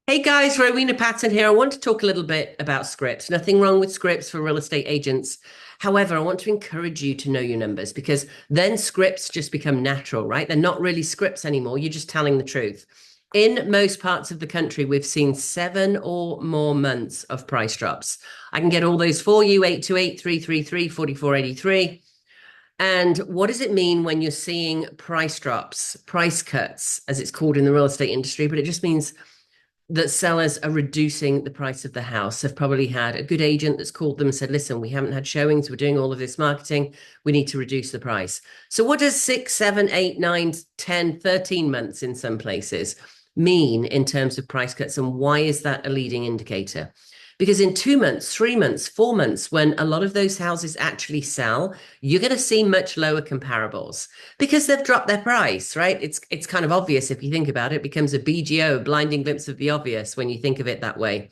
Hey guys, Rowena Patton here. I want to talk a little bit about scripts. Nothing wrong with scripts for real estate agents. However, I want to encourage you to know your numbers because then scripts just become natural, right? They're not really scripts anymore. You're just telling the truth. In most parts of the country, we've seen 7 or more months of price drops. I can get all those for you: 828, 333, 4483. And what does it mean when you're seeing price drops, price cuts, as it's called in the real estate industry? But it just means that sellers are reducing the price of the house. They've probably had a good agent that's called them and said, listen, we haven't had showings. We're doing all of this marketing. We need to reduce the price. So what does 6, 7, 8, 9, 10, 13 months in some places mean in terms of price cuts? And why is that a leading indicator? Because in 2 months, 3 months, 4 months, when a lot of those houses actually sell, you're going to see much lower comparables because they've dropped their price, right? It's kind of obvious if you think about it. It becomes a BGO, a blinding glimpse of the obvious, when you think of it that way.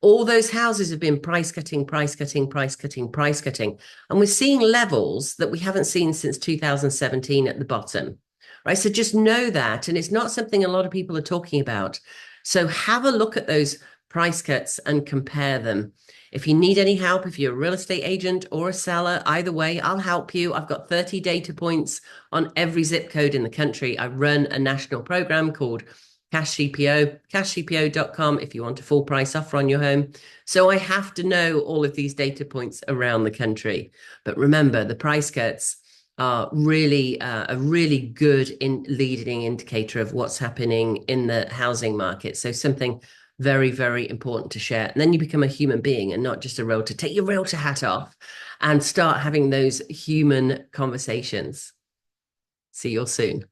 All those houses have been price cutting, price cutting, price cutting, price cutting. And we're seeing levels that we haven't seen since 2017 at the bottom, right? So just know that. And it's not something a lot of people are talking about. So have a look at those price cuts and compare them. If you need any help, if you're a real estate agent or a seller, either way, I'll help you. I've got 30 data points on every zip code in the country. I run a national program called Cash CPO, cashcpo.com if you want a full price offer on your home. So I have to know all of these data points around the country. But remember, the price cuts are really a really good leading indicator of what's happening in the housing market. So something very, very important to share. And then you become a human being and not just a realtor. Take your realtor hat off and start having those human conversations. See you all soon.